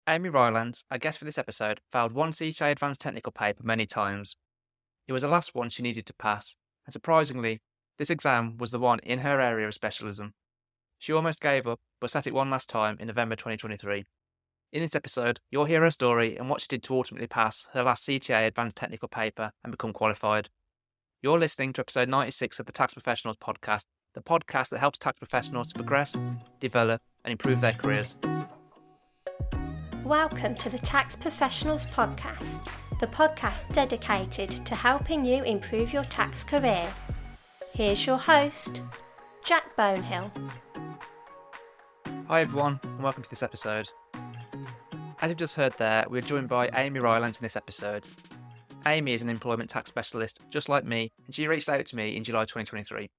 Amy Rylance, our guest for this episode, failed one CTA Advanced Technical paper many times. It was the last one she needed to pass, and surprisingly, this exam was the one in her area of specialism. She almost gave up, but sat it one last time in November 2023. In this episode, you'll hear her story and what she did to ultimately pass her last CTA Advanced Technical paper and become qualified. You're listening to episode 96 of the Tax Professionals podcast, the podcast that helps tax professionals to progress, develop, and improve their careers. Welcome to the Tax Professionals Podcast, the podcast dedicated to helping you improve your tax career. Here's your host, Jack Bonehill. Hi everyone, and welcome to this episode. As you've just heard there, we're joined by Amy Rylance in this episode. Amy is an employment tax specialist, just like me, and she reached out to me in July 2023.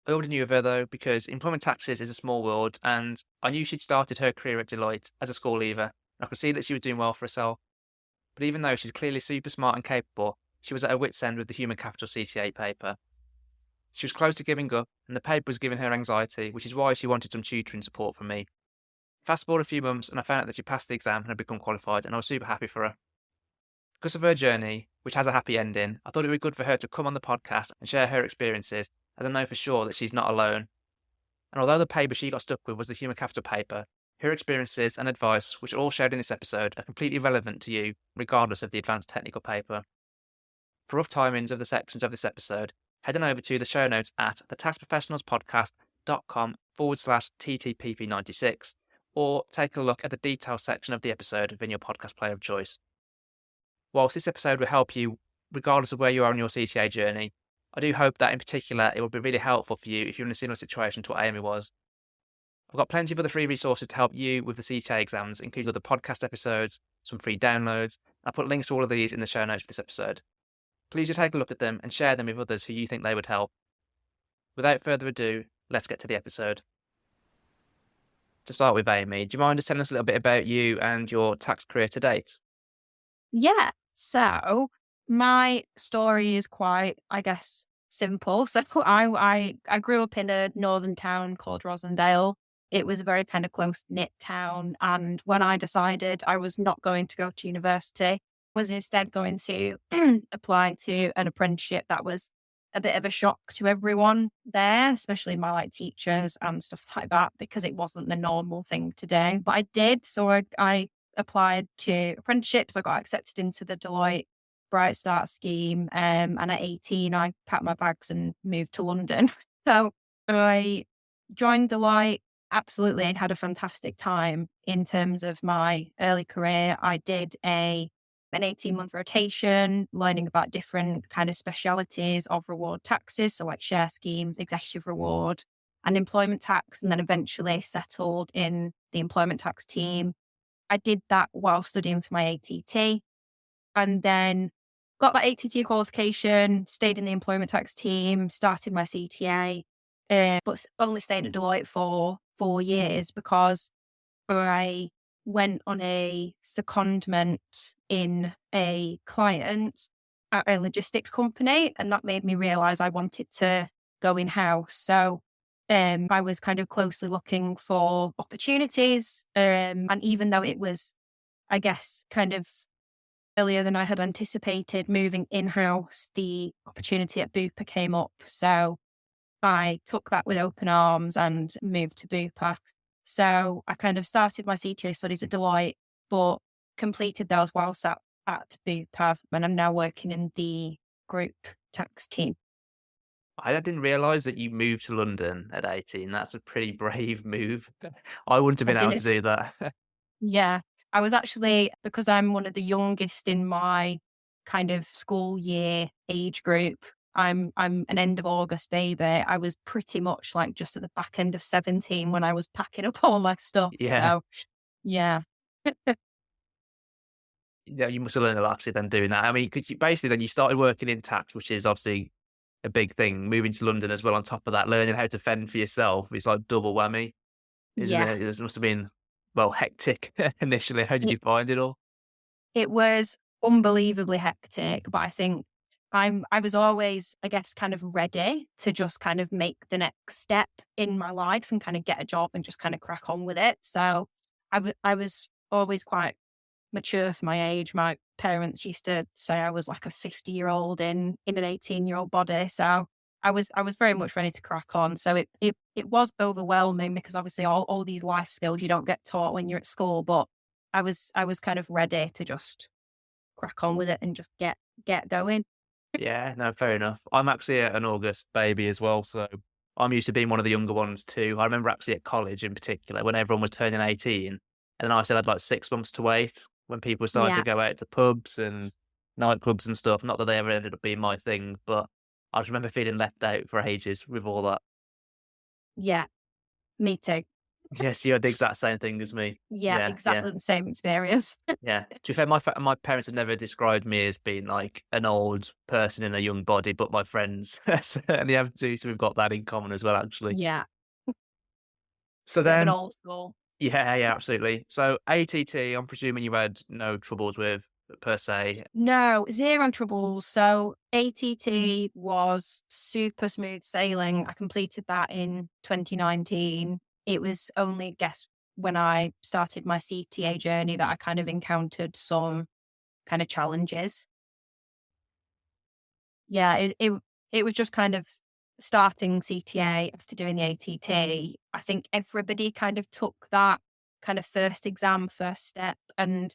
I already knew of her though, because employment taxes is a small world, and I knew she'd started her career at Deloitte as a school leaver. I could see that she was doing well for herself. But even though she's clearly super smart and capable, she was at her wit's end with the Human Capital CTA paper. She was close to giving up, and the paper was giving her anxiety, which is why she wanted some tutoring support from me. Fast forward a few months, and I found out that she passed the exam and had become qualified, and I was super happy for her. Because of her journey, which has a happy ending, I thought it would be good for her to come on the podcast and share her experiences, as I know for sure that she's not alone. And although the paper she got stuck with was the Human Capital paper, her experiences and advice, which are all shared in this episode, are completely relevant to you, regardless of the advanced technical paper. For rough timings of the sections of this episode, head on over to the show notes at thetaxprofessionalspodcast.com/TTPP96, or take a look at the details section of the episode within your podcast player of choice. Whilst this episode will help you, regardless of where you are on your CTA journey, I do hope that in particular it will be really helpful for you if you're in a similar situation to what Amy was. I've got plenty of other free resources to help you with the CTA exams, including other podcast episodes, some free downloads. I'll put links to all of these in the show notes for this episode. Please just take a look at them and share them with others who you think they would help. Without further ado, let's get to the episode. To start with, Amy, do you mind just telling us a little bit about you and your tax career to date? Yeah, so my story is quite, simple. So I grew up in a northern town called Rosendale. It was a very kind of close-knit town. And when I decided I was not going to go to university, was instead going to apply to an apprenticeship, that was a bit of a shock to everyone there, especially my teachers and stuff like that, because it wasn't the normal thing to do. But I did. So I applied to apprenticeships. I got accepted into the Deloitte Bright Start scheme. And at 18, I packed my bags and moved to London. So I joined Deloitte. Absolutely, I had a fantastic time in terms of my early career. I did an 18-month rotation, learning about different kind of specialities of reward taxes, so like share schemes, executive reward, and employment tax, and then eventually settled in the employment tax team. I did that while studying for my ATT, and then got my ATT qualification, stayed in the employment tax team, started my CTA, but only stayed at Deloitte for 4 years because I went on a secondment in a client at a logistics company, and that made me realize I wanted to go in-house. So I was kind of closely looking for opportunities, and even though it was, I guess, kind of earlier than I had anticipated moving in-house, the opportunity at Bupa came up. So I took that with open arms and moved to Bupa. So I kind of started my CTA studies at Deloitte, but completed those whilst at Bupa, and I'm now working in the group tax team. I didn't realise that you moved to London at 18. That's a pretty brave move. I wouldn't have been able to do that. Yeah, I was actually, because I'm one of the youngest in my kind of school year age group, I'm an end of August baby. I was pretty much like just at the back end of 17 when I was packing up all my stuff. Yeah. So, yeah. Yeah, you must have learned a lot actually then doing that. I mean, could you basically then you started working in tax, which is obviously a big thing. Moving to London as well on top of that, learning how to fend for yourself is like double whammy, isn't Yeah. it? It must have been, well, hectic initially. How did you find it all? It was unbelievably hectic, but I think I was always, I guess, kind of ready to just kind of make the next step in my life and kind of get a job and just kind of crack on with it. So I was always quite mature for my age. My parents used to say I was like a 50-year-old in an 18-year-old body. So I was very much ready to crack on. So it was overwhelming because obviously all these life skills you don't get taught when you're at school, but I was kind of ready to just crack on with it and just get going. Yeah, no, fair enough. I'm actually an August baby as well, so I'm used to being one of the younger ones too. I remember actually at college in particular when everyone was turning 18, and then I still had like 6 months to wait when people were starting to Yeah, go out to pubs and nightclubs and stuff. Not that they ever ended up being my thing, but I just remember feeling left out for ages with all that. yeah, me too. Yes, you had the exact same thing as me. Yeah, Yeah, yeah. exactly the same experience. Yeah. To be fair, my parents have never described me as being like an old person in a young body, but my friends certainly have too. So we've got that in common as well, actually. Yeah, So bit of an then, old school. yeah, yeah, absolutely. So ATT, I'm presuming you had no troubles with per se. No, zero troubles. So ATT was super smooth sailing. I completed that in 2019. It was only, guess, when I started my CTA journey that I kind of encountered some kind of challenges. Yeah, it was just kind of starting CTA after doing the ATT. I think everybody kind of took that kind of first exam, first step, and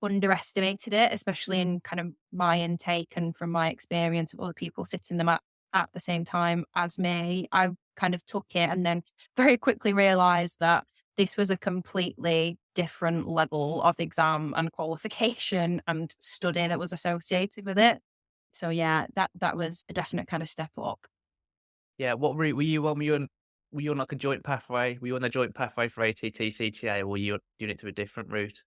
underestimated it, especially in kind of my intake and from my experience of other people sitting them at the same time as me. I kind of took it and then very quickly realized that this was a completely different level of exam and qualification and study that was associated with it. So yeah, that was a definite kind of step up. Yeah, what route were you on? Were you on like a joint pathway? Were you on the joint pathway for ATT, CTA, or were you doing it through a different route?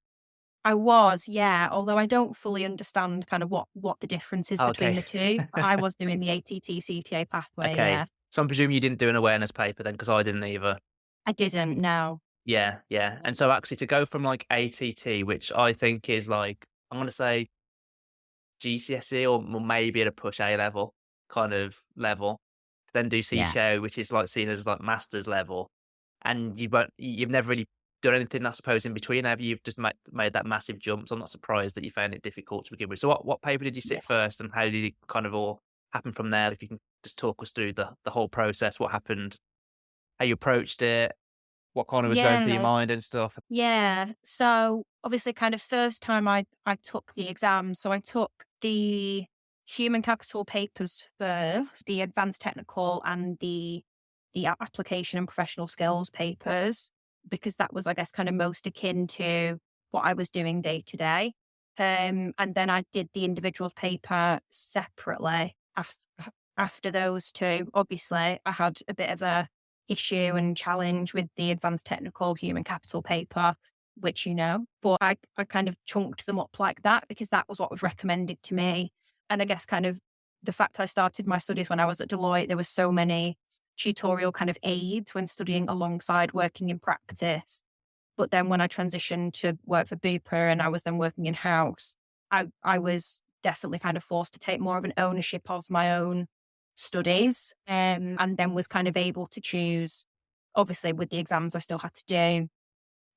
I was, yeah, although I don't fully understand kind of what the difference is between Okay. the two. I was doing the ATT CTA pathway, Okay. yeah. So I'm presuming you didn't do an awareness paper then, because I didn't either. I didn't, no. Yeah, yeah. And so actually to go from like ATT, which I think is like, I'm gonna say GCSE or maybe at a push A level kind of level, to then do Yeah. CTO, which is like seen as like master's level. And you've never really done anything, I suppose, in between, have you? You've just made that massive jump. So I'm not surprised that you found it difficult to begin with. So what paper did you Yeah. sit first and how did it kind of all happen from there? If you can just talk us through the whole process, what happened, how you approached it, what kind of was going through your Yeah. mind and stuff. Yeah. So obviously kind of first time I took the exam. So I took the human capital papers first, the advanced technical and the application and professional skills papers, because that was, I guess, kind of most akin to what I was doing day to day. And then I did the individual paper separately after those two. Obviously, I had a bit of a issue and challenge with the advanced technical human capital paper, which but I kind of chunked them up like that because that was what was recommended to me. And I guess kind of the fact I started my studies when I was at Deloitte, there were so many tutorial kind of aids when studying alongside working in practice. But then when I transitioned to work for Bupa and I was then working in house, I was definitely kind of forced to take more of an ownership of my own studies, and then was kind of able to choose, obviously with the exams I still had to do,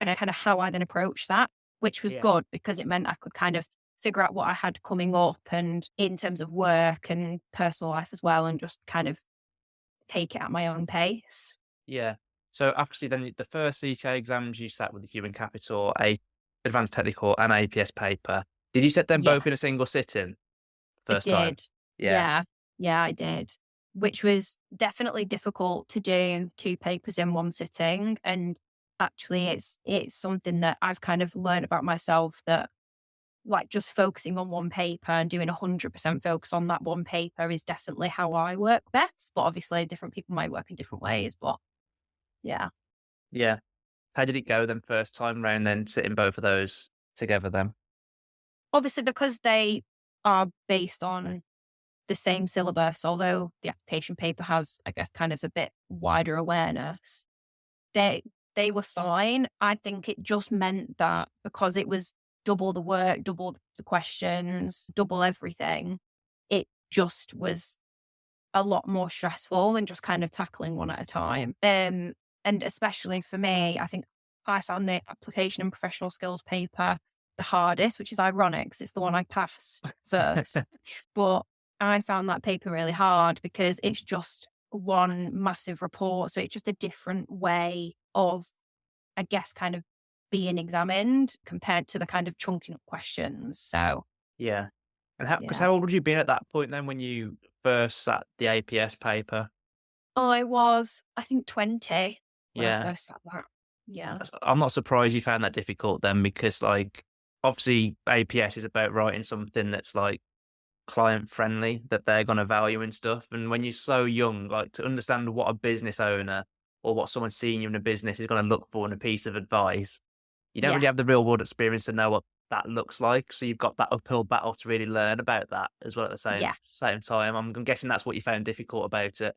and kind of how I then approach that, which was Yeah. good because it meant I could kind of figure out what I had coming up and in terms of work and personal life as well, and just kind of take it at my own pace. Yeah. So actually then the first CTA exams you sat with the human capital, a advanced technical and APS paper. Did you set them Yeah, both in a single sitting I first time? did. Yeah. Yeah, yeah, I did. Which was definitely difficult to do two papers in one sitting. And actually it's something that I've kind of learned about myself, that like just focusing on one paper and doing 100% focus on that one paper is definitely how I work best. But obviously different people might work in different ways. But yeah. Yeah. How did it go then first time round then sitting both of those together then? Obviously because they are based on the same syllabus, although the application paper has, I guess, kind of a bit wider awareness, they they were fine. I think it just meant that because it was double the work, double the questions, double everything, it just was a lot more stressful than just kind of tackling one at a time. And especially for me, I think I found the application and professional skills paper the hardest, which is ironic because it's the one I passed first. But I found that paper really hard because it's just one massive report. So it's just a different way of, I guess, kind of being examined compared to the kind of chunking up questions. So Yeah. And because yeah, how old would you have been at that point then when you first sat the APS paper? I was, I think, 20 when I Yeah. first sat that. Yeah. I'm not surprised you found that difficult then, because like obviously APS is about writing something that's like client friendly, that they're going to value and stuff. And when you're so young, like to understand what a business owner or what someone seeing you in a business is going to look for in a piece of advice, you don't Yeah. really have the real world experience to know what that looks like. So you've got that uphill battle to really learn about that as well at the Yeah. same time. I'm guessing that's what you found difficult about it.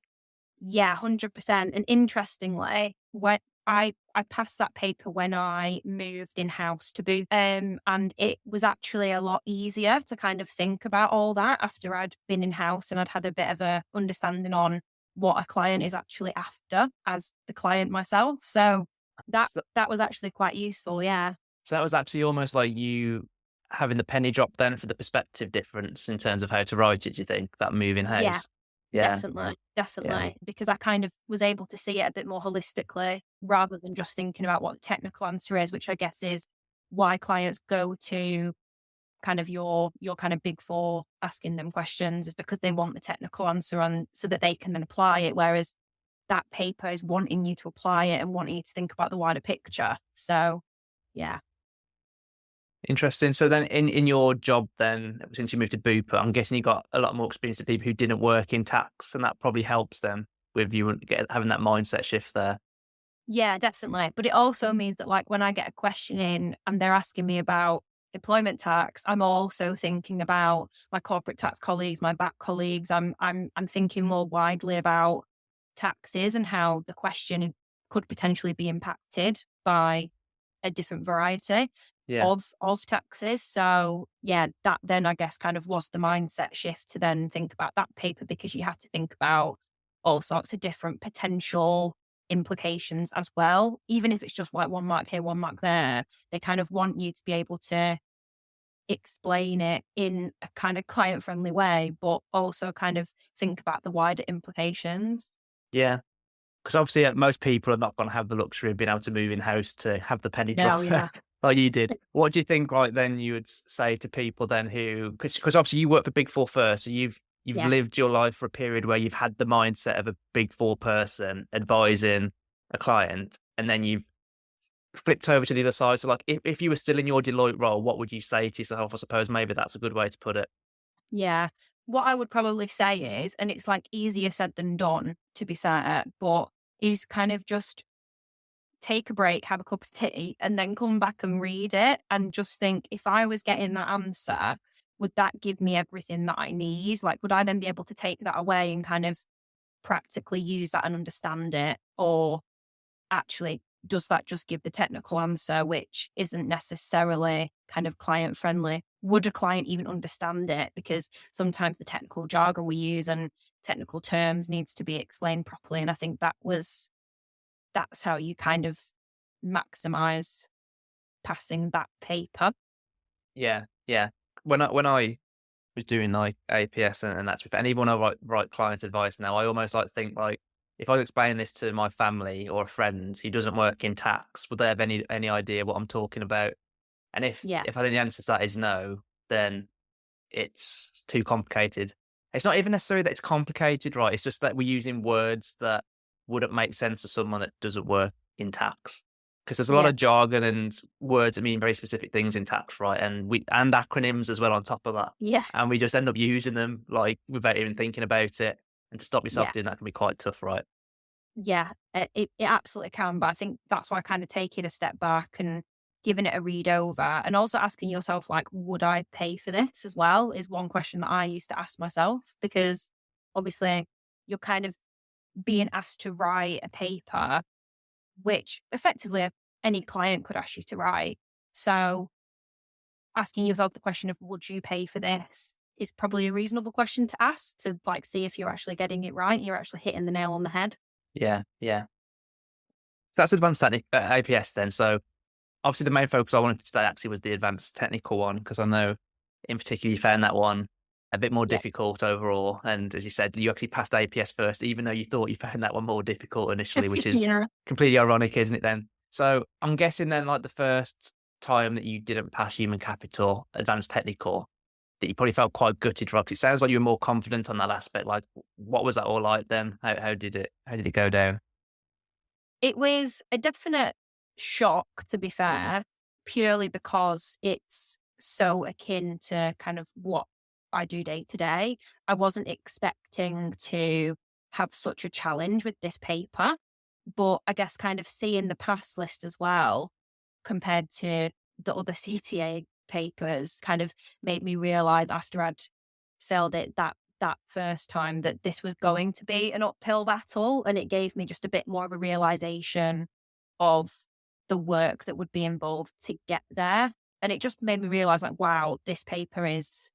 Yeah, 100%. And interestingly, when I passed that paper when I moved in-house to Booth, and it was actually a lot easier to kind of think about all that after I'd been in-house and I'd had a bit of a understanding on what a client is actually after as the client myself. So So, that was actually quite useful. Yeah. so that was actually almost like you having the penny drop then for the perspective difference in terms of how to write it, do you think, that move in Yeah. house? Yeah. Definitely, Yeah. definitely. Because I kind of was able to see it a bit more holistically rather than just thinking about what the technical answer is, which I guess is why clients go to kind of your kind of big four asking them questions, is because they want the technical answer on so that they can then apply it. Whereas that paper is wanting you to apply it and wanting you to think about the wider picture. So yeah. Interesting. So then in your job then, since you moved to Bupa, I'm guessing you got a lot more experience of people who didn't work in tax, and that probably helps them with you having that mindset shift there. Yeah, definitely. But it also means that like when I get a question in and they're asking me about employment tax, I'm also thinking about my corporate tax colleagues, my back colleagues. I'm thinking more widely about taxes and how the question could potentially be impacted by a different variety Yeah. of taxes. So yeah, that then I guess kind of was the mindset shift to then think about that paper, because you have to think about all sorts of different potential implications as well. Even if it's just like 1 mark here, 1 mark there, they kind of want you to be able to explain it in a kind of client friendly way, but also kind of think about the wider implications. Yeah. Because obviously most people are not going to have the luxury of being able to move in house to have the penny No, drop yeah. like you did. What do you think, like, then you would say to people then who, because obviously you work for Big Four first, so you've Yeah. lived your life for a period where you've had the mindset of a Big Four person advising a client, and then you've flipped over to the other side. So like if you were still in your Deloitte role, what would you say to yourself? I suppose maybe that's a good way to put it. Yeah. What I would probably say is, and it's like easier said than done, to be fair, but is kind of just take a break, have a cup of tea, and then come back and read it and just think, if I was getting that answer, would that give me everything that I need? Like, would I then be able to take that away and kind of practically use that and understand it? Or actually, does that just give the technical answer, which isn't necessarily kind of client friendly? Would a client even understand it? Because sometimes the technical jargon we use and technical terms needs to be explained properly. And I think that's how you kind of maximize passing that paper. Yeah, yeah. When I was doing like APS and that's and even when I write client advice now, I almost like to think like, if I explain this to my family or a friend who doesn't work in tax, would they have any idea what I'm talking about? And Yeah. if I think the answer to that is no, then it's too complicated. It's not even necessarily that it's complicated, right? It's just that we're using words that wouldn't make sense to someone that doesn't work in tax. Because there's a lot Yeah. of jargon and words that mean very specific things in tax, right? And acronyms as well on top of that. Yeah. And we just end up using them like without even thinking about it. And to stop yourself Yeah. doing that can be quite tough, right? Yeah. It absolutely can. But I think that's why kind of taking a step back and giving it a read over, and also asking yourself, like, would I pay for this as well, is one question that I used to ask myself, because obviously you're kind of being asked to write a paper, which effectively any client could ask you to write. So asking yourself the question of, would you pay for this, is probably a reasonable question to ask, to like see if you're actually getting it right, you're actually hitting the nail on the head. Yeah, yeah. So that's advanced APS then. So obviously the main focus I wanted to today actually was the advanced technical one, because I know in particular you found that one a bit more Yeah. difficult overall. And as you said, you actually passed APS first, even though you thought you found that one more difficult initially, which is Yeah. completely ironic, isn't it then? So I'm guessing then, like, the first time that you didn't pass human capital, advanced technical, that you probably felt quite gutted for, 'cause it sounds like you were more confident on that aspect. Like, what was that all like then? How did it go down? It was a definite shock, to be fair, purely because it's so akin to kind of what I do day to day. I wasn't expecting to have such a challenge with this paper, but I guess kind of seeing the pass list as well compared to the other CTA papers kind of made me realize after I'd failed it that first time that this was going to be an uphill battle, and it gave me just a bit more of a realization of the work that would be involved to get there. And it just made me realize, like, wow, this paper is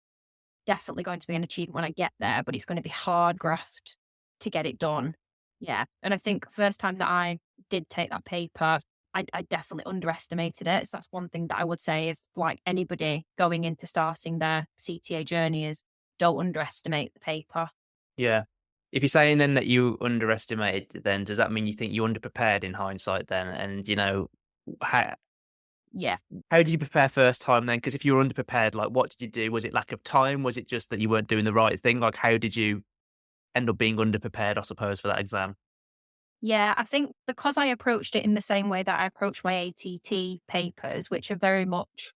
definitely going to be an achievement when I get there, but it's going to be hard graft to get it done. Yeah. And I think first time that I did take that paper, I definitely underestimated it. So that's one thing that I would say is, like, anybody going into starting their CTA journey is, don't underestimate the paper. Yeah. If you're saying then that you underestimated it, then does that mean you think you underprepared in hindsight then? And, how Yeah. how did you prepare first time then? Because if you were underprepared, like, what did you do? Was it lack of time? Was it just that you weren't doing the right thing? Like, how did you end up being underprepared, I suppose, for that exam? Yeah, I think because I approached it in the same way that I approached my ATT papers, which are very much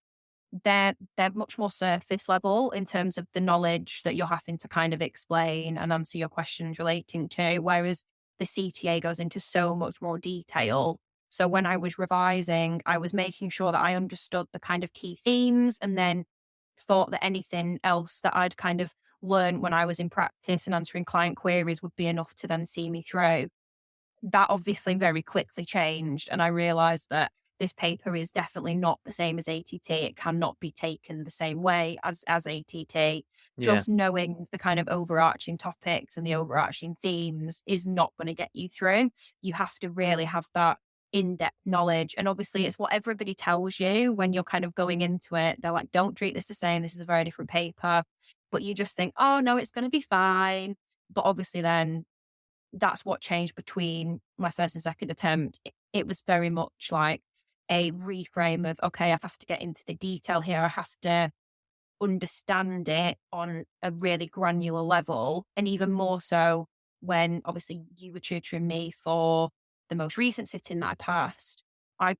they're much more surface level in terms of the knowledge that you're having to kind of explain and answer your questions relating to, whereas the CTA goes into so much more detail. So when I was revising, I was making sure that I understood the kind of key themes, and then thought that anything else that I'd kind of learned when I was in practice and answering client queries would be enough to then see me through. That obviously very quickly changed, and I realized that this paper is definitely not the same as ATT. It cannot be taken the same way as ATT. Yeah. Just knowing the kind of overarching topics and the overarching themes is not going to get you through. You have to really have that in-depth knowledge. And obviously it's what everybody tells you when you're kind of going into it. They're like, don't treat this the same. This is a very different paper. But you just think, oh no, it's going to be fine. But obviously then that's what changed between my first and second attempt. It was very much like a reframe of, okay, I have to get into the detail here. I have to understand it on a really granular level. And even more so when obviously you were tutoring me for the most recent sitting that I passed, I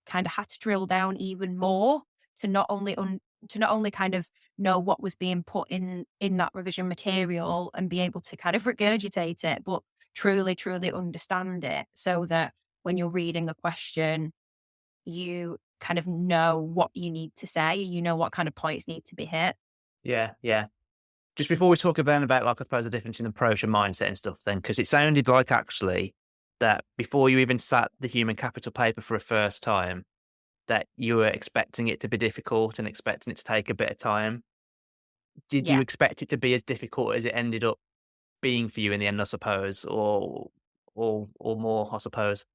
kind of had to drill down even more to not only kind of know what was being put in that revision material and be able to kind of regurgitate it, but truly, truly understand it, so that when you're reading a question, you kind of know what you need to say, you know what kind of points need to be hit. Yeah, yeah. Just before we talk then about, like, I suppose the difference in approach and mindset and stuff then, because it sounded like actually that before you even sat the human capital paper for a first time, that you were expecting it to be difficult and expecting it to take a bit of time. Did you Yeah. expect it to be as difficult as it ended up being for you in the end, I suppose, or more, I suppose?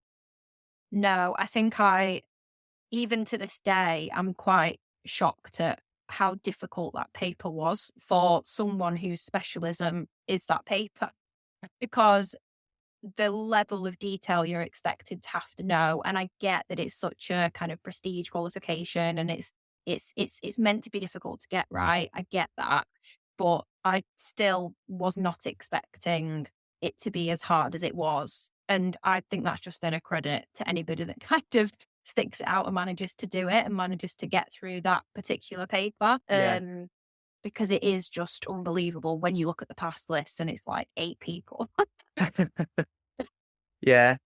No, I think even to this day, I'm quite shocked at how difficult that paper was for someone whose specialism is that paper, because the level of detail you're expected to have to know. And I get that it's such a kind of prestige qualification, and it's meant to be difficult to get right. I get that. But I still was not expecting it to be as hard as it was. And I think that's just then a credit to anybody that kind of sticks it out and manages to do it and manages to get through that particular paper. Yeah. Because it is just unbelievable when you look at the pass list and it's like 8 people. Yeah.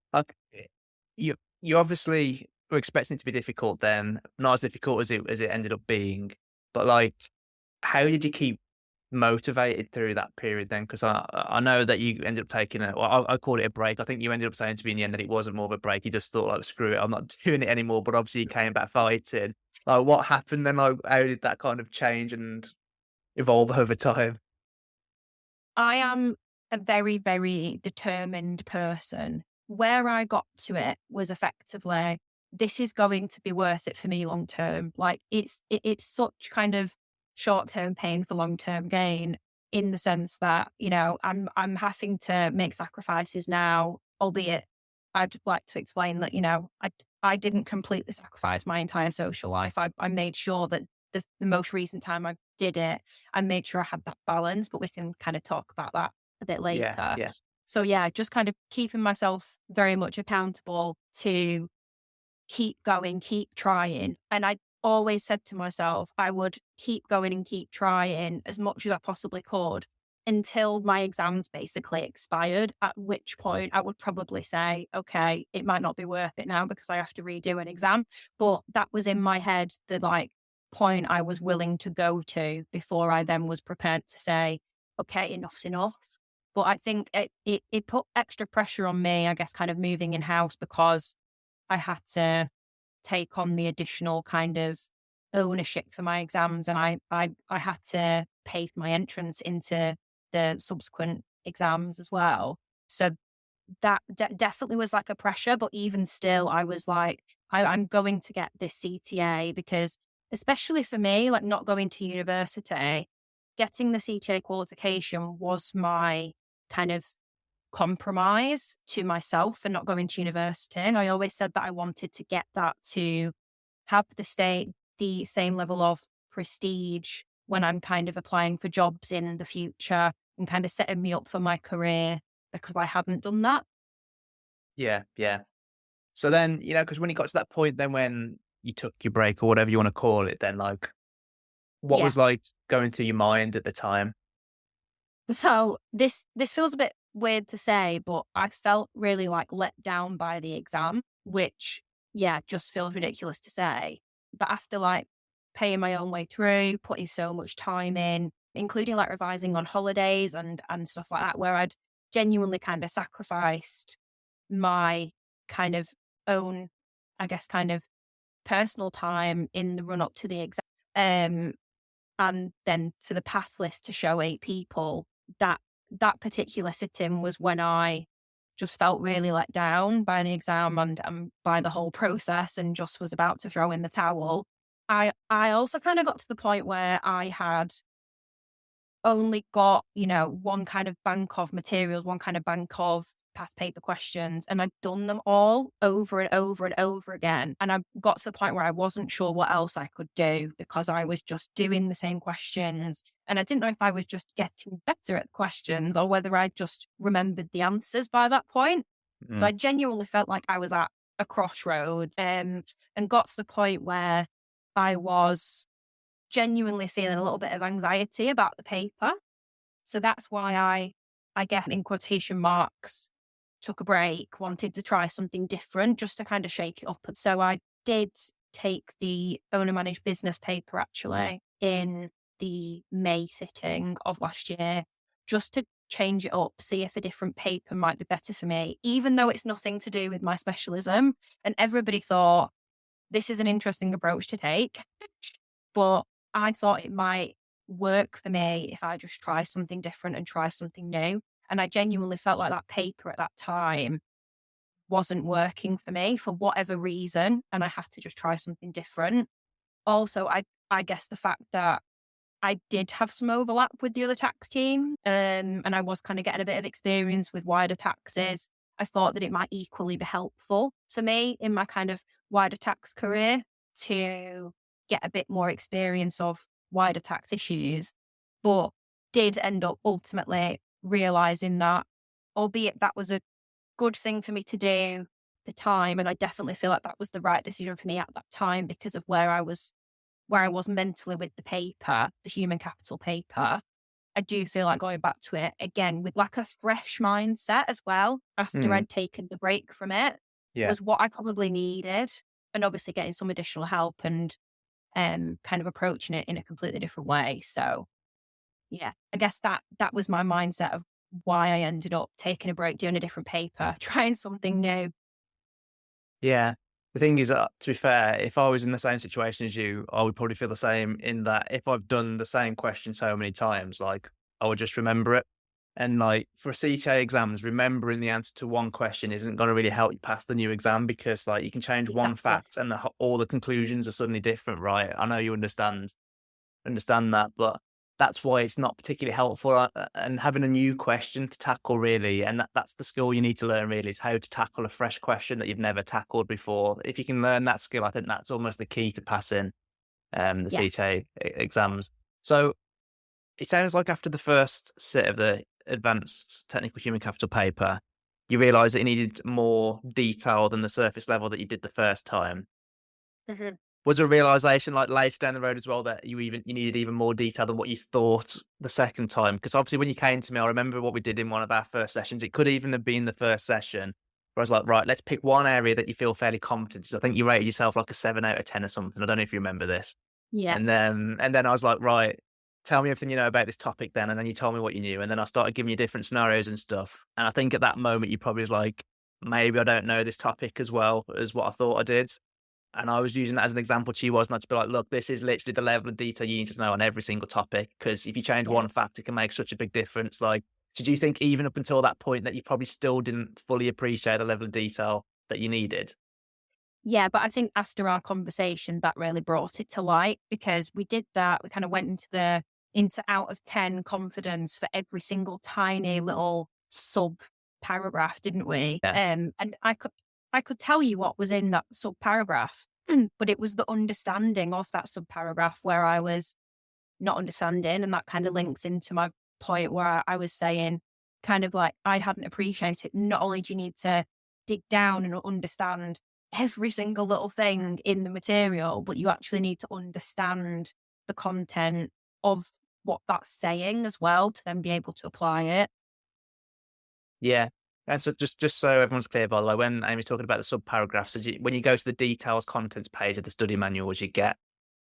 You obviously were expecting it to be difficult then, not as difficult as it ended up being. But, like, how did you keep motivated through that period then? Because I know that you ended up taking I called it a break. I think you ended up saying to me in the end that it wasn't more of a break. You just thought, like, screw it, I'm not doing it anymore. But obviously you came back fighting. Like, what happened then? Like, how did that kind of change and evolve over time? I am a very, very determined person. Where I got to it was effectively this is going to be worth it for me long term. Like it's such kind of short term pain for long term gain, in the sense that, you know, I'm having to make sacrifices now, albeit I'd like to explain that, you know, I didn't completely sacrifice my entire social life. I made sure that the most recent time I did it, I made sure I had that balance, but we can kind of talk about that a bit Yeah, later. yeah. So yeah, just kind of keeping myself very much accountable to keep going, keep trying. And I always said to myself, I would keep going and keep trying as much as I possibly could until my exams basically expired, at which point I would probably say, okay, it might not be worth it now because I have to redo an exam. But that was in my head, the like point I was willing to go to before I then was prepared to say, okay, enough's enough. But I think it put extra pressure on me, I guess, kind of moving in house, because I had to take on the additional kind of ownership for my exams, and I had to pay for my entrance into the subsequent exams as well. So that definitely was like a pressure, but even still, I was like, I'm going to get this CTA, because especially for me, like not going to university, getting the CTA qualification was my kind of compromise to myself and not going to university. And I always said that I wanted to get that to have the same level of prestige when I'm kind of applying for jobs in the future, and kind of setting me up for my career, because I hadn't done that. Yeah, yeah. So then, you know, because when you got to that point, then when you took your break or whatever you want to call it, then like, what Yeah. was like going through your mind at the time? So this feels a bit weird to say, but I felt really like let down by the exam, which yeah, just feels ridiculous to say. But after like paying my own way through, putting so much time in, including like revising on holidays and stuff like that, where I'd genuinely kind of sacrificed my kind of own, I guess, kind of personal time in the run up to the exam. And then to the pass list to show 8 people, that particular sitting was when I just felt really let down by the exam and by the whole process, and just was about to throw in the towel. I also kind of got to the point where I had only got, you know, one kind of bank of materials, one kind of bank of past paper questions, and I'd done them all over and over and over again. And I got to the point where I wasn't sure what else I could do, because I was just doing the same questions. And I didn't know if I was just getting better at the questions or whether I just remembered the answers by that point. So I genuinely felt like I was at a crossroads, and got to the point where I was genuinely feeling a little bit of anxiety about the paper. So that's why I guess in quotation marks, took a break, wanted to try something different just to kind of shake it up. And so I did take the owner managed business paper actually in the May sitting of last year, just to change it up, see if a different paper might be better for me, even though it's nothing to do with my specialism. And everybody thought this is an interesting approach to take, but I thought it might work for me if I just try something different and try something new. And I genuinely felt like that paper at that time wasn't working for me for whatever reason, and I have to just try something different. Also, I guess the fact that I did have some overlap with the other tax team, and I was kind of getting a bit of experience with wider taxes. I thought that it might equally be helpful for me in my kind of wider tax career to get a bit more experience of wider tax issues, but did end up ultimately realizing that, albeit that was a good thing for me to do at the time, and I definitely feel like that was the right decision for me at that time because of where I was mentally with the paper, the human capital paper. I do feel like going back to it again with like a fresh mindset as well, after I'd taken the break from it, Yeah. was what I probably needed. And obviously getting some additional help and kind of approaching it in a completely different way. So yeah, I guess that was my mindset of why I ended up taking a break, doing a different paper, trying something new. Yeah. The thing is, to be fair, if I was in the same situation as you, I would probably feel the same, in that if I've done the same question so many times, like I would just remember it. And like for CTA exams, remembering the answer to one question isn't going to really help you pass the new exam, because like you can change one Exactly. fact and all the conclusions are suddenly different, right? I know you understand that, but that's why it's not particularly helpful. And having a new question to tackle, really, and that's the skill you need to learn, really, is how to tackle a fresh question that you've never tackled before. If you can learn that skill, I think that's almost the key to passing the Yeah. CTA exams. So it sounds like after the first set of the advanced technical human capital paper, you realised that you needed more detail than the surface level that you did the first time. Mhm. Was there a realization like later down the road as well that you needed even more detail than what you thought the second time? Because obviously when you came to me, I remember what we did in one of our first sessions. It could even have been the first session where I was like, right, let's pick one area that you feel fairly competent. So I think you rated yourself like a 7 out of 10 or something. I don't know if you remember this. Yeah. And then I was like, right, tell me everything you know about this topic then. And then you told me what you knew. And then I started giving you different scenarios and stuff. And I think at that moment you probably was like, maybe I don't know this topic as well as what I thought I did. And I was using that as an example to you, wasn't I? To be like, look, this is literally the level of detail you need to know on every single topic. Because if you change Yeah. one fact, it can make such a big difference. Like, did you think even up until that point that you probably still didn't fully appreciate the level of detail that you needed? Yeah, but I think after our conversation, that really brought it to light, because we did that. We kind of went into out of 10 confidence for every single tiny little sub paragraph, didn't we? Yeah. And I could tell you what was in that sub paragraph, but it was the understanding of that sub paragraph where I was not understanding. And that kind of links into my point where I was saying, kind of like, I hadn't appreciated, not only do you need to dig down and understand every single little thing in the material, but you actually need to understand the content of what that's saying as well to then be able to apply it. Yeah. And so just so everyone's clear, by the way, when Amy's talking about the sub paragraphs, when you go to the details contents page of the study manuals you get,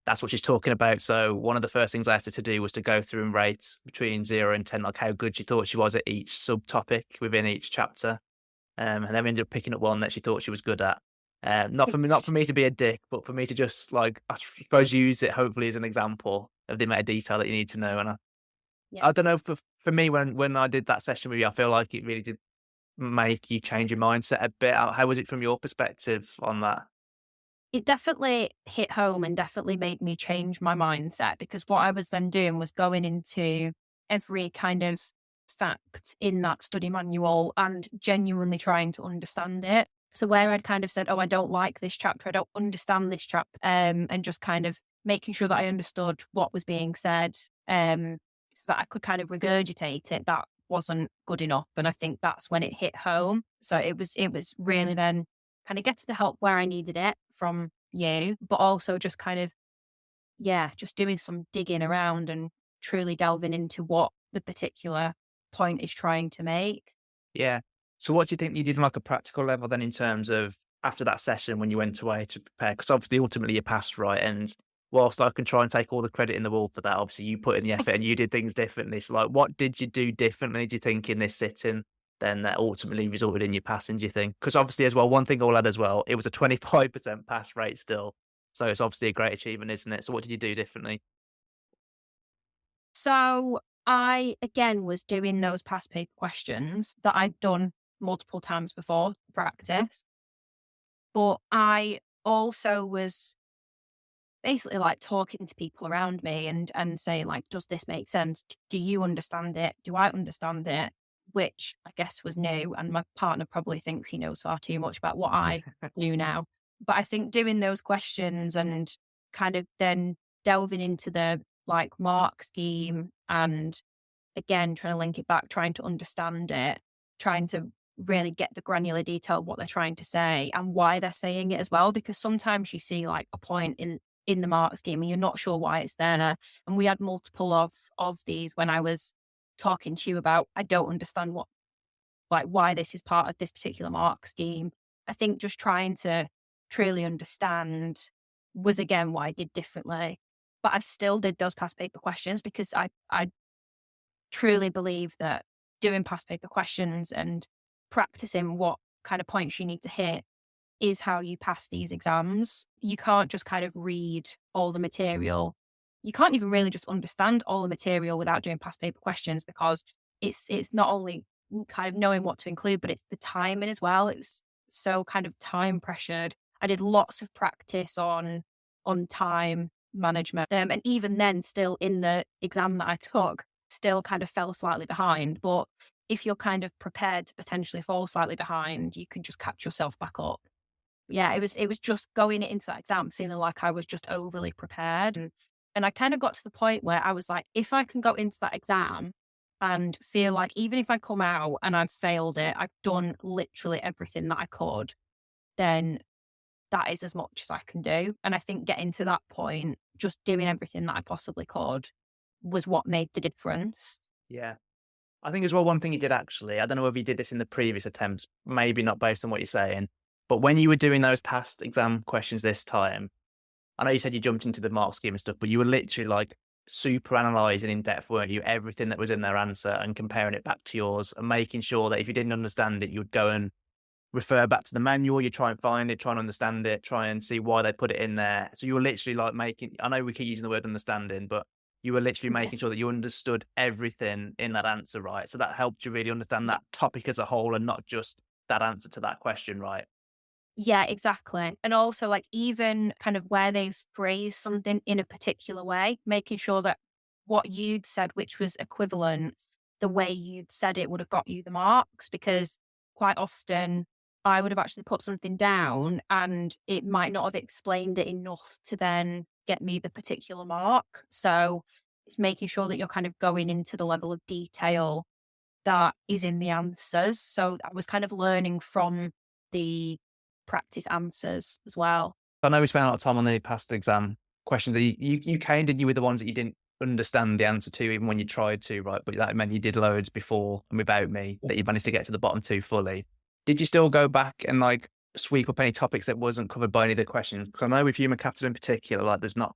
that's what she's talking about. So one of the first things I asked her to do was to go through and rate between 0 and 10, like how good she thought she was at each subtopic within each chapter. And then we ended up picking up one that she thought she was good at. Not for me to be a dick, but for me to just like, I suppose, use it hopefully as an example of the amount of detail that you need to know. And Yeah. I don't know, for me, when I did that session with you, I feel like it really did make you change your mindset a bit. How was it from your perspective on that? It definitely hit home and definitely made me change my mindset, because what I was then doing was going into every kind of fact in that study manual and genuinely trying to understand it. So where I'd kind of said, oh, I don't like this chapter, I don't understand this chapter, and just kind of making sure that I understood what was being said, so that I could kind of regurgitate it, that wasn't good enough. And I think that's when it hit home. So it was really then kind of get to the help where I needed it from you, but also just kind of, yeah, just doing some digging around and truly delving into what the particular point is trying to make. Yeah. So what do you think you did on like a practical level then, in terms of after that session when you went away to prepare? Because obviously ultimately you passed, right? And whilst I can try and take all the credit in the world for that, obviously you put in the effort and you did things differently. So like, what did you do differently, do you think, in this sitting then that ultimately resulted in you passing, do you think? Because obviously as well, one thing I'll add as well, it was a 25% pass rate still. So it's obviously a great achievement, isn't it? So what did you do differently? So I, again, was doing those past paper questions that I'd done multiple times before practice, but I also was basically like talking to people around me and saying like, does this make sense? Do you understand it? Do I understand it? Which I guess was new, and my partner probably thinks he knows far too much about what I do now. But I think doing those questions and kind of then delving into the like mark scheme, and again trying to link it back, trying to understand it, trying to really get the granular detail of what they're trying to say and why they're saying it as well. Because sometimes you see like a point in the mark scheme and you're not sure why it's there. And we had multiple of these when I was talking to you about, I don't understand what, like, why this is part of this particular mark scheme. I think just trying to truly understand was again what I did differently. But I still did those past paper questions because I truly believe that doing past paper questions and practicing what kind of points you need to hit is how you pass these exams. You can't just kind of read all the material. You can't even really just understand all the material without doing past paper questions, because it's not only kind of knowing what to include, but it's the timing as well. It was so kind of time pressured. I did lots of practice on time management. And even then, still in the exam that I took, still kind of fell slightly behind. But if you're kind of prepared to potentially fall slightly behind, you can just catch yourself back up. Yeah, it was just going into that exam feeling like I was just overly prepared. And I kind of got to the point where I was like, if I can go into that exam and feel like even if I come out and I've failed it, I've done literally everything that I could, then that is as much as I can do. And I think getting to that point, just doing everything that I possibly could was what made the difference. Yeah. I think as well, one thing you did actually, I don't know whether you did this in the previous attempts, maybe not based on what you're saying, but when you were doing those past exam questions this time, I know you said you jumped into the mark scheme and stuff, but you were literally like super analysing in depth, weren't you? Everything that was in their answer and comparing it back to yours and making sure that if you didn't understand it, you would go and refer back to the manual, you try and find it, try and understand it, try and see why they put it in there. So you were literally like making, I know we keep using the word understanding, but you were literally Yeah. making sure that you understood everything in that answer, right? So that helped you really understand that topic as a whole and not just that answer to that question, right? Yeah, exactly. And also, like, even kind of where they've phrased something in a particular way, making sure that what you'd said, which was equivalent, the way you'd said it would have got you the marks. Because quite often I would have actually put something down and it might not have explained it enough to then get me the particular mark. So it's making sure that you're kind of going into the level of detail that is in the answers. So I was kind of learning from the practice answers as well. I know we spent a lot of time on the past exam questions that you came, didn't you, with the ones that you didn't understand the answer to, even when you tried to, right? But that meant you did loads before and without me that you managed to get to the bottom two fully. Did you still go back and like sweep up any topics that wasn't covered by any of the questions? Because I know with human capital in particular, like there's not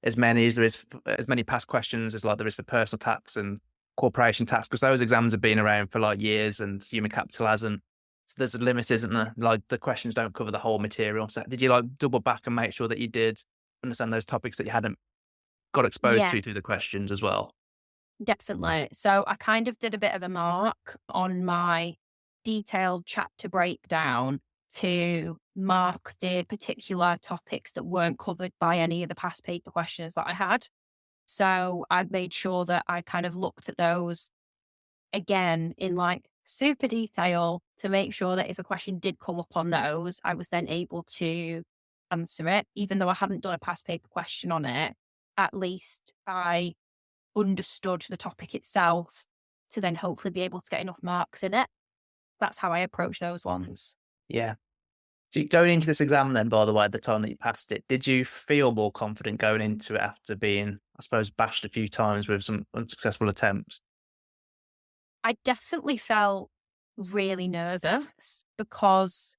as many as there is as many past questions as like there is for personal tax and corporation tax, because those exams have been around for like years and human capital hasn't. So there's a limit, isn't there? Like the questions don't cover the whole material. So did you like double back and make sure that you did understand those topics that you hadn't got exposed Yeah, to through the questions as well? definitely. So I kind of did a bit of a mark on my detailed chapter breakdown to mark the particular topics that weren't covered by any of the past paper questions that I had. So I made sure that I kind of looked at those again in like super detail to make sure that if a question did come up on those, I was then able to answer it. Even though I hadn't done a past paper question on it, at least I understood the topic itself to then hopefully be able to get enough marks in it. That's how I approach those ones. Yeah. So going into this exam then, by the way, at the time that you passed it, did you feel more confident going into it after being, I suppose, bashed a few times with some unsuccessful attempts? I definitely felt really nervous because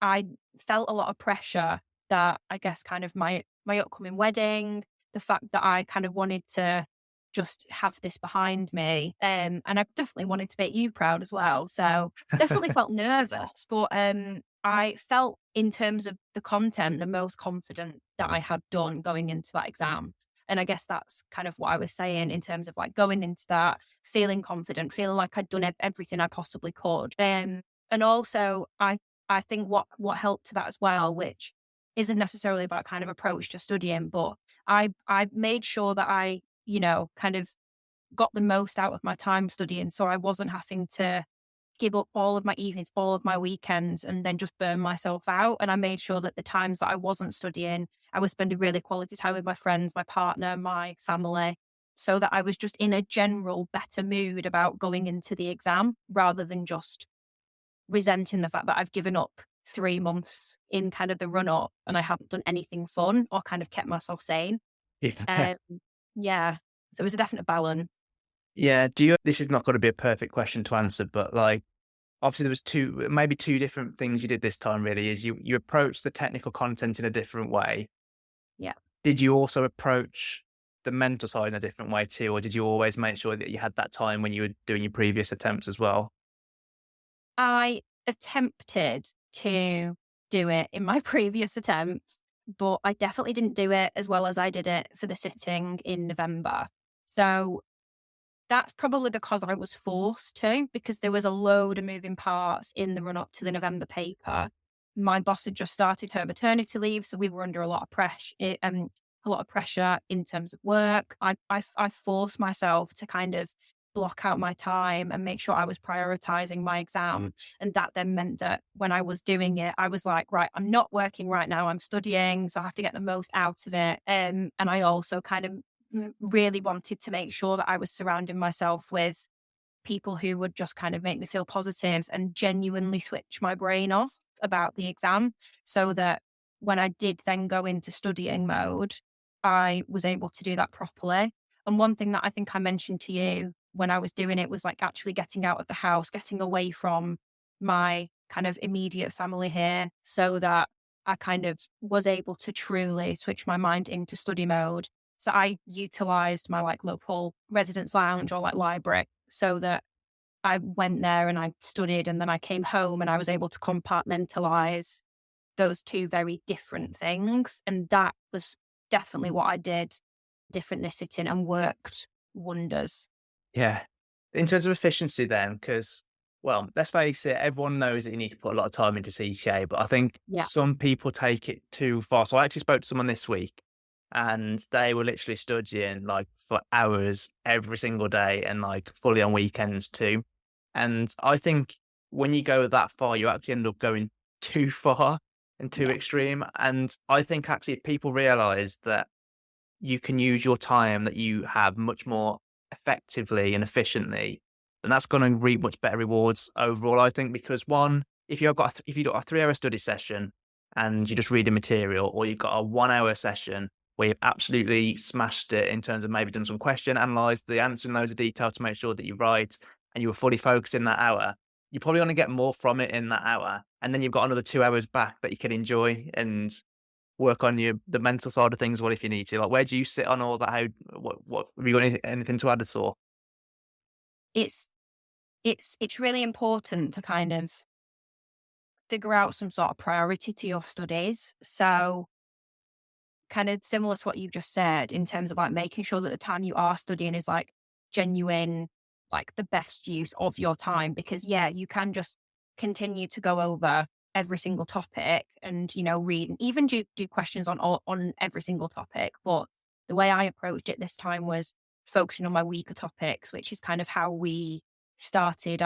I felt a lot of pressure that I guess kind of my upcoming wedding, the fact that I kind of wanted to just have this behind me. And I definitely wanted to make you proud as well. So definitely felt nervous, but I felt in terms of the content, the most confident that I had done going into that exam. And I guess that's kind of what I was saying in terms of like going into that, feeling confident, feeling like I'd done everything I possibly could. And also I think what helped to that as well, which isn't necessarily about kind of approach to studying, but I made sure that I, kind of got the most out of my time studying. So I wasn't having to give up all of my evenings, all of my weekends, and then just burn myself out. And I made sure that the times that I wasn't studying, I was spending really quality time with my friends, my partner, my family, so that I was just in a general better mood about going into the exam rather than just resenting the fact that I've given up 3 months in kind of the run up and I haven't done anything fun or kind of kept myself sane. Yeah. Yeah. So it was a definite balance. Yeah. This is not going to be a perfect question to answer, but like, obviously there was maybe two different things you did this time really is you approached the technical content in a different way. Yeah. Did you also approach the mental side in a different way too? Or did you always make sure that you had that time when you were doing your previous attempts as well? I attempted to do it in my previous attempts, but I definitely didn't do it as well as I did it for the sitting in November. So that's probably because I was forced to, because there was a load of moving parts in the run up to the November paper. My boss had just started her maternity leave, so we were under a lot of pressure, in terms of work. I forced myself to kind of block out my time and make sure I was prioritizing my exam. And that then meant that when I was doing it, I was like, right, I'm not working right now, I'm studying, so I have to get the most out of it. And I also kind of really wanted to make sure that I was surrounding myself with people who would just kind of make me feel positive and genuinely switch my brain off about the exam, so that when I did then go into studying mode, I was able to do that properly. And one thing that I think I mentioned to you when I was doing it was like actually getting out of the house, getting away from my kind of immediate family here, so that I kind of was able to truly switch my mind into study mode. So I utilized my like local residence lounge or like library, so that I went there and I studied, and then I came home and I was able to compartmentalize those two very different things. And that was definitely what I did differently sitting, and worked wonders. Yeah. In terms of efficiency then, because, well, let's face it, everyone knows that you need to put a lot of time into CTA, but I think Yeah. some people take it too far. So I actually spoke to someone this week and they were literally studying like for hours every single day and like fully on weekends too. And I think when you go that far, you actually end up going too far and too Yeah. extreme. And I think actually if people realize that you can use your time that you have much more effectively and efficiently, then that's going to reap much better rewards overall. I think because one, if you've got if you got a 3 hour study session and you just read the material, or you've got a 1 hour session where you've absolutely smashed it in terms of maybe done some question, analysed the answer in loads of detail to make sure that you're right, and you were fully focused in that hour, you probably want to get more from it in that hour, and then you've got another 2 hours back that you can enjoy and work on the mental side of things. What if you need to? Like, where do you sit on all that? How what have you got anything to add at all? It's it's really important to kind of figure out some sort of priority to your studies. So kind of similar to what you just said, in terms of like making sure that the time you are studying is like genuine, like the best use of your time. Because yeah, you can just continue to go over every single topic and, read and even do questions on every single topic. But the way I approached it this time was focusing on my weaker topics, which is kind of how we started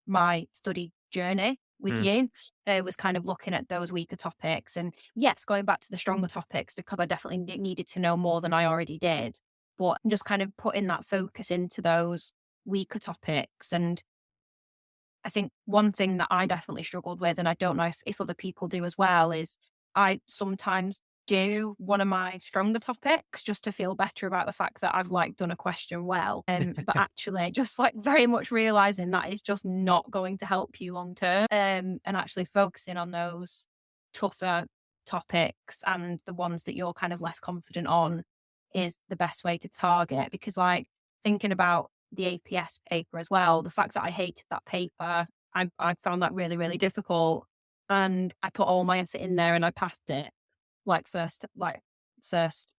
my study journey with Mm. you. It was kind of looking at those weaker topics, and yes, going back to the stronger topics, because I definitely needed to know more than I already did, but just kind of putting that focus into those weaker topics. And I think one thing that I definitely struggled with, and I don't know if other people do as well, is I sometimes do one of my stronger topics just to feel better about the fact that I've like done a question well. But actually just like very much realizing that it's just not going to help you long term. And actually focusing on those tougher topics and the ones that you're kind of less confident on is the best way to target. Because like thinking about the APS paper as well, the fact that I hated that paper, I found that really, really difficult. And I put all my effort in there and I passed it. First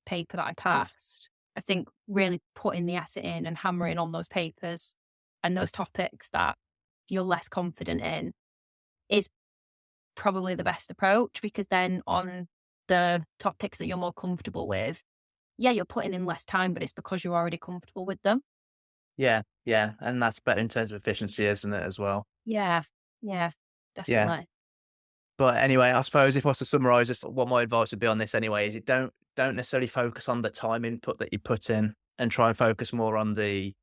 paper that I passed. I think really putting the effort in and hammering on those papers and those topics that you're less confident in is probably the best approach, because then on the topics that you're more comfortable with, yeah, you're putting in less time, but it's because you're already comfortable with them. Yeah, yeah, and that's better in terms of efficiency, isn't it, as well? Yeah, yeah, Yeah. definitely. But anyway, I suppose if I was to summarize just what my advice would be on this anyway, is don't necessarily focus on the time input that you put in, and try and focus more on the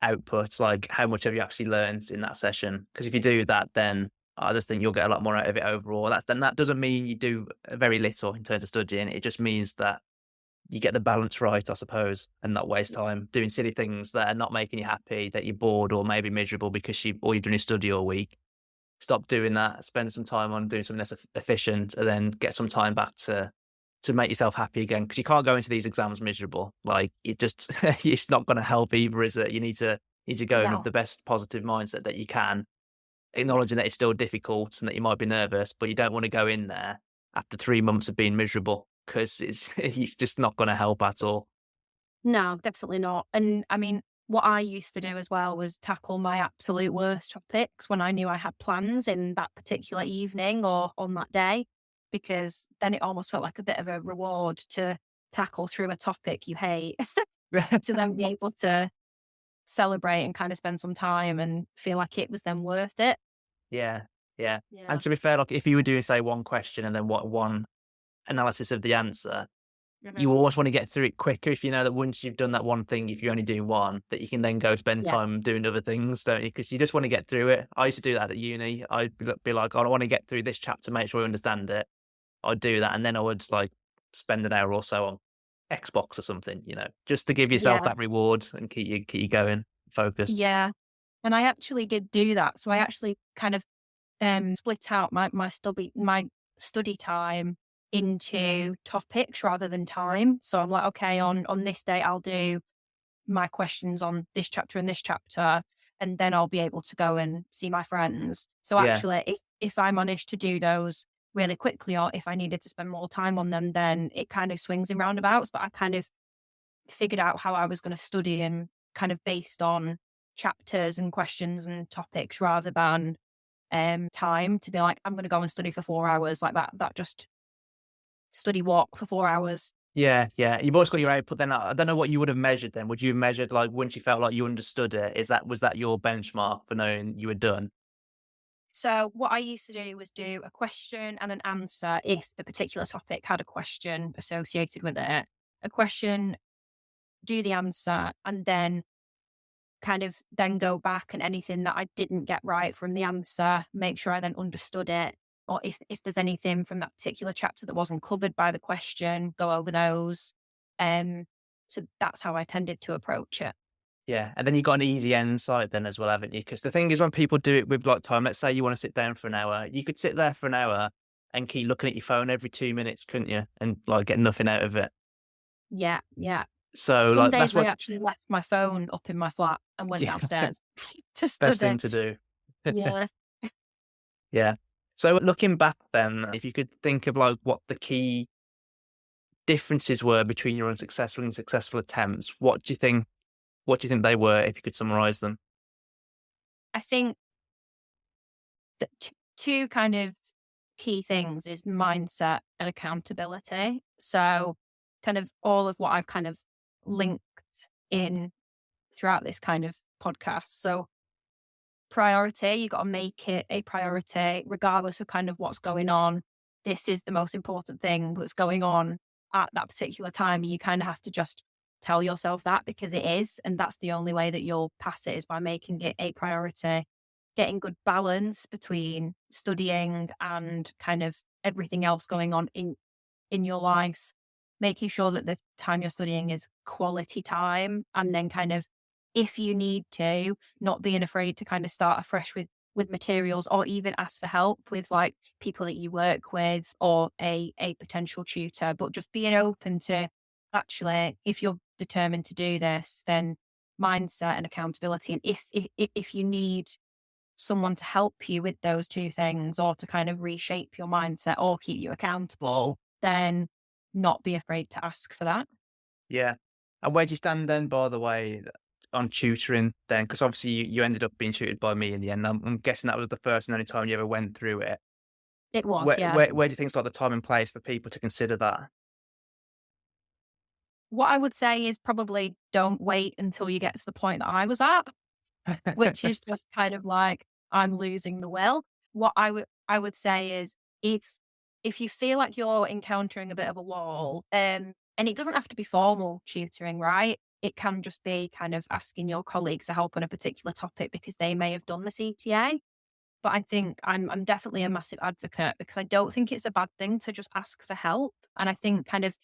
output, like how much have you actually learned in that session? Because if you do that, then I just think you'll get a lot more out of it overall. That doesn't mean you do very little in terms of studying. It just means that you get the balance right, I suppose, and not waste time doing silly things that are not making you happy, that you're bored or maybe miserable because all you've done is study all week. Stop doing that. Spend some time on doing something less efficient, and then get some time back to make yourself happy again. Because you can't go into these exams miserable. Like it just, it's not going to help either, is it? You need to go in with No. the best positive mindset that you can, acknowledging that it's still difficult and that you might be nervous, but you don't want to go in there after 3 months of being miserable, because it's just not going to help at all. No, definitely not. And I mean, what I used to do as well was tackle my absolute worst topics when I knew I had plans in that particular evening or on that day, because then it almost felt like a bit of a reward to tackle through a topic you hate to then be able to celebrate and kind of spend some time and feel like it was then worth it. Yeah, yeah. Yeah. And to be fair, like if you were doing say one question and then one analysis of the answer, Mhm. you always want to get through it quicker if you know that once you've done that one thing, if you're only doing one, that you can then go spend Yeah. time doing other things, don't you? Because you just want to get through it. I used to do that at uni. I'd be like, "Oh, I want to get through this chapter, make sure I understand it." I'd do that, and then I would like spend an hour or so on Xbox or something, just to give yourself Yeah. that reward and keep you going, focused. Yeah. And I actually did do that. So I actually kind of split out my study time into topics rather than time. So I'm like, okay, on this day I'll do my questions on this chapter and this chapter, and then I'll be able to go and see my friends. So Yeah, actually, if I managed to do those really quickly, or if I needed to spend more time on them, then it kind of swings in roundabouts. But I kind of figured out how I was going to study and kind of based on chapters and questions and topics rather than time to be like, I'm going to go and study for 4 hours like that just study walk for 4 hours. yeah, yeah. You've always got your output. Then I don't know what you would have measured. Then would you have measured like once you felt like you understood it? Was that your benchmark for knowing you were done? So what I used to do was do a question and an answer if the particular topic had a question associated with it. A question, do the answer, and then kind of then go back and anything that I didn't get right from the answer, make sure I then understood it. Or if there's anything from that particular chapter that wasn't covered by the question, go over those. So that's how I tended to approach it. Yeah, and then you got an easy end sight then as well, haven't you? Because the thing is, when people do it with like time, let's say you want to sit down for an hour, you could sit there for an hour and keep looking at your phone every 2 minutes, couldn't you? And like get nothing out of it. Yeah, yeah. So Some like days that's I what, actually left my phone up in my flat and went yeah, downstairs to best thing study. to do. Yeah. Yeah. So looking back then, if you could think of like what the key differences were between your unsuccessful and successful attempts, what do you think they were if you could summarize them? I think that two kind of key things is mindset and accountability. So kind of all of what I've kind of linked in throughout this kind of podcast. So priority, you got to make it a priority regardless of kind of what's going on. This is the most important thing that's going on at that particular time. You kind of have to just tell yourself that because it is. And that's the only way that you'll pass it is by making it a priority, getting good balance between studying and kind of everything else going on in your life, making sure that the time you're studying is quality time, and then kind of, if you need to, not being afraid to kind of start afresh with materials or even ask for help with like people that you work with or a potential tutor, but just being open to actually, if you're determined to do this, then mindset and accountability. And if you need someone to help you with those two things or to kind of reshape your mindset or keep you accountable, then not be afraid to ask for that. Yeah. And where do you stand then, by the way, on tutoring then? Because obviously you ended up being tutored by me in the end. I'm guessing that was the first and only time you ever went through it. It was, Where, yeah. where, where do you think is like the time and place for people to consider that? What I would say is probably don't wait until you get to the point that I was at, which is just kind of like, I'm losing the will. What I would say is if you feel like you're encountering a bit of a wall, and it doesn't have to be formal tutoring, right? It can just be kind of asking your colleagues to help on a particular topic because they may have done the CTA. But I think I'm definitely a massive advocate because I don't think it's a bad thing to just ask for help. And I think kind of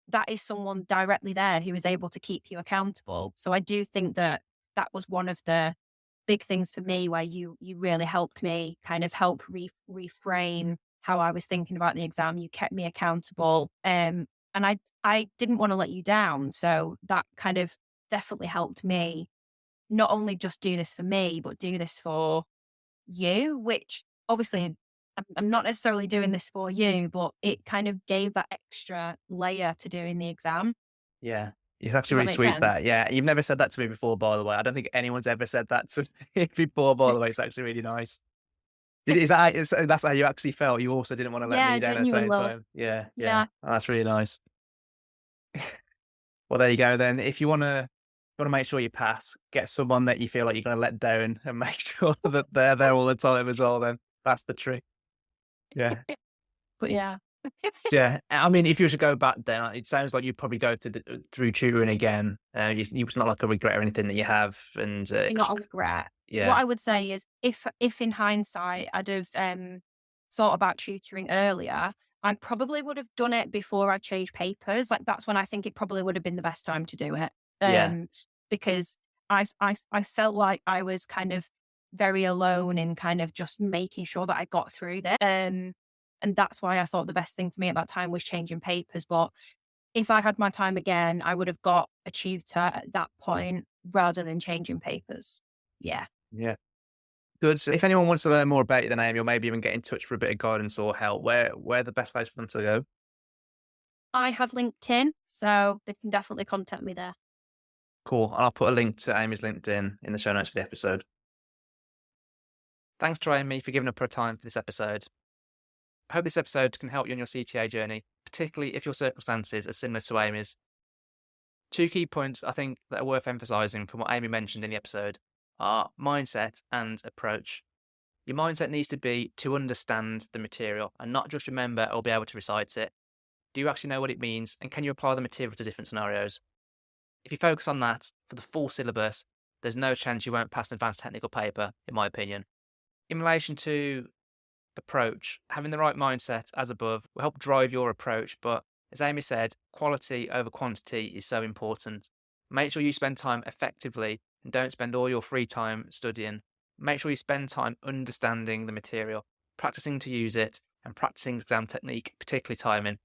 that is someone directly there who is able to keep you accountable. So I do think that that was one of the big things for me where you really helped me kind of help reframe how I was thinking about the exam. You kept me accountable. And I didn't want to let you down. So that kind of definitely helped me not only just do this for me, but do this for you, which obviously I'm not necessarily doing this for you, but it kind of gave that extra layer to doing the exam. Yeah. It's actually Does that really make sweet sense? that. Yeah, you've never said that to me before, by the way. I don't think anyone's ever said that to me before, by the way. It's actually really nice. That's how you actually felt? You also didn't want to let Yeah, me down at the same genuinely. time? Yeah, yeah. Yeah. Oh, that's really nice. Well, there you go then. If you wanna make sure you pass, get someone that you feel like you're gonna let down and make sure that they're there all the time as well then. That's the trick. Yeah. But yeah. Yeah. I mean, if you were to go back then, it sounds like you'd probably go through tutoring again. It's not like a regret or anything that you have and, Not a regret. yeah. What I would say is if in hindsight I'd have thought about tutoring earlier, I probably would have done it before I changed papers. Like that's when I think it probably would have been the best time to do it. Yeah. Because I felt like I was kind of very alone in kind of just making sure that I got through this. And that's why I thought the best thing for me at that time was changing papers. But if I had my time again, I would have got a tutor at that point rather than changing papers. Yeah. Yeah. Good. So if anyone wants to learn more about you than Amy, or maybe even get in touch for a bit of guidance or help, where the best place for them to go? I have LinkedIn, so they can definitely contact me there. Cool. I'll put a link to Amy's LinkedIn in the show notes for the episode. Thanks to Amy for giving up her time for this episode. I hope this episode can help you on your CTA journey, particularly if your circumstances are similar to Amy's. Two key points I think that are worth emphasising from what Amy mentioned in the episode are mindset and approach. Your mindset needs to be to understand the material and not just remember or be able to recite it. Do you actually know what it means, and can you apply the material to different scenarios? If you focus on that for the full syllabus, there's no chance you won't pass an advanced technical paper, in my opinion. In relation to approach, having the right mindset as above will help drive your approach, but as Amy said, quality over quantity is so important. Make sure you spend time effectively and don't spend all your free time studying. Make sure you spend time understanding the material, practicing to use it, and practicing exam technique, particularly timing.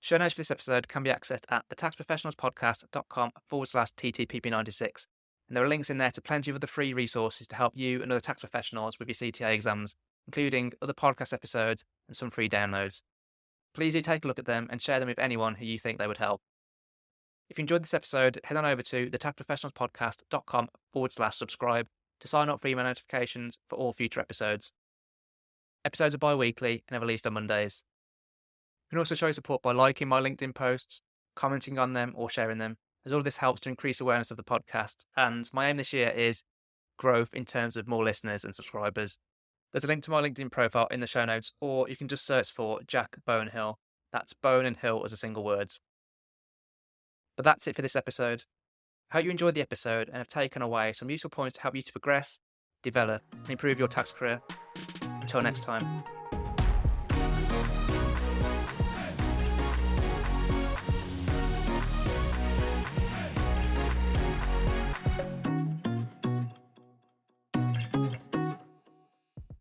Show notes for this episode can be accessed at thetaxprofessionalspodcast.com/TTPP96, and there are links in there to plenty of other free resources to help you and other tax professionals with your CTA exams, including other podcast episodes and some free downloads. Please do take a look at them and share them with anyone who you think they would help. If you enjoyed this episode, head on over to thetaxprofessionalspodcast.com/subscribe to sign up for email notifications for all future episodes. Episodes are bi-weekly and are released on Mondays. You can also show support by liking my LinkedIn posts, commenting on them, or sharing them, as all of this helps to increase awareness of the podcast. And my aim this year is growth in terms of more listeners and subscribers. There's a link to my LinkedIn profile in the show notes, or you can just search for Jack Bonehill. That's Bone and Hill as a single word. But that's it for this episode. I hope you enjoyed the episode and have taken away some useful points to help you to progress, develop, and improve your tax career. Until next time.